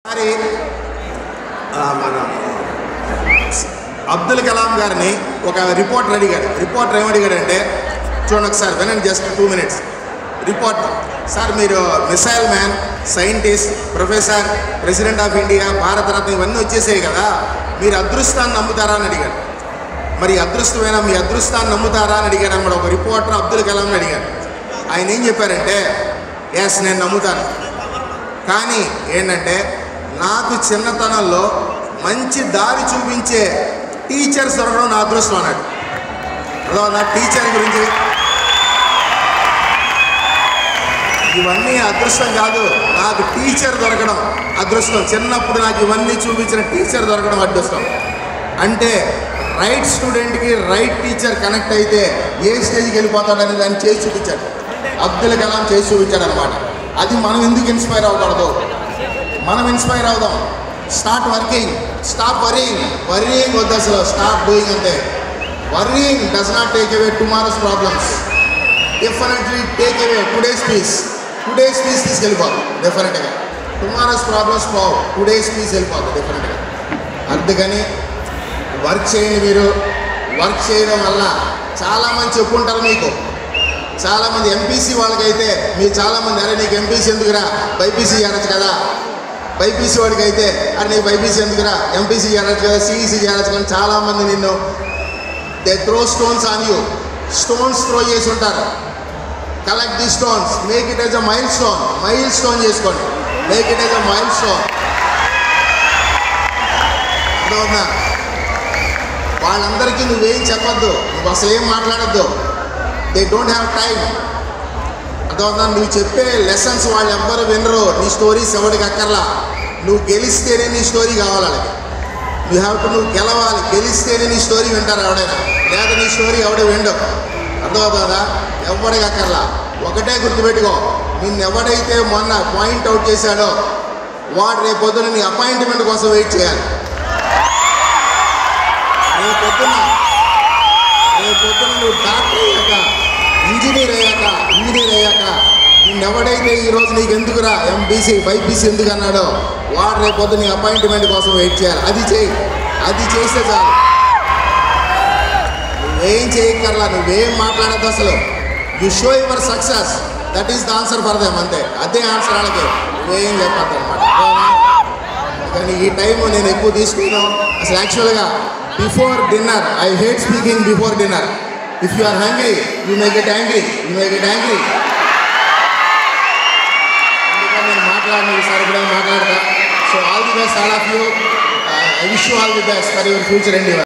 మన అబ్దుల్ కలాం గారిని ఒక రిపోర్టర్ అడిగాడు. రిపోర్టర్ ఏమడిగాడంటే, చూడండి ఒకసారి వినండి, జస్ట్ 2 minutes. రిపోర్టర్, సార్ మీరు missile man, scientist, professor, president of India, Bharat Ratna ఇవన్నీ వచ్చేసాయి కదా, మీరు అదృష్టాన్ని నమ్ముతారా అని అడిగాడు. మరి అదృష్టమైనా మీ అదృష్టాన్ని నమ్ముతారా అని అడిగాడు అన్నమాట ఒక రిపోర్టర్ అబ్దుల్ కలాంని అడిగాడు. ఆయన ఏం చెప్పారంటే, ఎస్ నేను నమ్ముతాను, కానీ ఏంటంటే నాకు చిన్నతనంలో మంచి దారి చూపించే టీచర్స్ దొరకడం నా అదృష్టం అన్నాడు. అదో నా టీచర్ గురించి ఇవన్నీ అదృష్టం కాదు, నాకు టీచర్ దొరకడం అదృష్టం. చిన్నప్పుడు నాకు ఇవన్నీ చూపించిన టీచర్ దొరకడం అదృష్టం. అంటే రైట్ స్టూడెంట్కి రైట్ టీచర్ కనెక్ట్ అయితే ఏ స్టేజ్కి వెళ్ళిపోతాడని దాన్ని చేసి చూపించాడు. అబ్దుల్ కలాం చేసి చూపించాడు అనమాట. అది మనం ఎందుకు ఇన్స్పైర్ అవ్వకూడదు? మనం ఇన్స్పైర్ అవుదాం. Start working, stop worrying. Worrying వద్దు అసలు, స్టాప్ డూయింగ్. అంటే worrying does not take away tomorrow's problems, definitely take away today's peace. Today's peace తీసుకెళ్ళిపోదు డెఫినెట్గా. టుమారోస్ ప్రాబ్లమ్స్ పోవు, టుడేస్ పీస్ వెళ్ళిపోదు డెఫినెట్గా. అందుకని వర్క్ చేయండి. మీరు వర్క్ చేయడం వల్ల చాలామంది చెప్పుకుంటారు మీకు. చాలామంది ఎంపీసీ వాళ్ళకైతే మీరు చాలామంది, అరే నీకు ఎంపీసీ ఎందుకురా, బైపీసీ చేయవచ్చు కదా. బైపీసీ వాడికి అయితే అరే నీకు బైపీసీ ఎందుకురా, ఎంపీసీ చేయవచ్చు కదా, సిఈసీ చేయవచ్చు కదా. చాలామంది నిన్ను they throw stones on you. Stones throw చేసి ఉంటారు. Collect the stones, make it as a milestone. Milestone చేసుకోండి, make it as a milestone. అర్థమవుతుందా? వాళ్ళందరికీ నువ్వేం చెప్పొద్దు, నువ్వు అసలు ఏం మాట్లాడద్దు. They don't have time. అర్థమవుతుందా? నువ్వు చెప్పే లెసన్స్ వాళ్ళు ఎవ్వరు వినరు. నీ స్టోరీస్ ఎవరికి అక్కర్లా. నువ్వు గెలిస్తేనే నీ స్టోరీ కావాలి వాళ్ళకి. నువ్వు గెలవాలి, గెలిస్తేనే నీ స్టోరీ వింటారు ఎవడైనా, లేదా నీ స్టోరీ ఎవడ విండు. అర్థమవుతుందా? ఎవరికి అక్కర్లా. ఒకటే గుర్తుపెట్టుకో, నిన్ను ఎవడైతే మొన్న పాయింట్ అవుట్ చేశాడో వాడు రేపొద్దున నీ అపాయింట్మెంట్ కోసం వెయిట్ చేయాలి. రేపొద్దున నువ్వు డాక్టర్ అయ్యాక, ఇంజనీర్ అయ్యాక నిన్నెవడైతే ఈరోజు నీకు ఎందుకురా ఎంపీసీ బైపీసీ ఎందుకు అన్నాడో వాడు రేపొద్దు నీ అపాయింట్మెంట్ కోసం వెయిట్ చేయాలి. అది చేయి, అది చేస్తే చాలు. నువ్వేం చేయక్కర్లా, నువ్వేం మాట్లాడద్దు అసలు. You show your success, that is the answer for them. అంతే, అదే ఆన్సర్ వాళ్ళకి. నువ్వేం చెప్పద్దు అనమాట. కానీ ఈ టైం నేను ఎక్కువ తీసుకున్నాను అసలు. యాక్చువల్గా before dinner, I hate speaking before dinner. If you are hungry, you may get angry. అందుకని నేను మాట్లాడను, ఈసారి కూడా మాట్లాడతా. So all the best all of you. I wish you all the best for your future endeavor.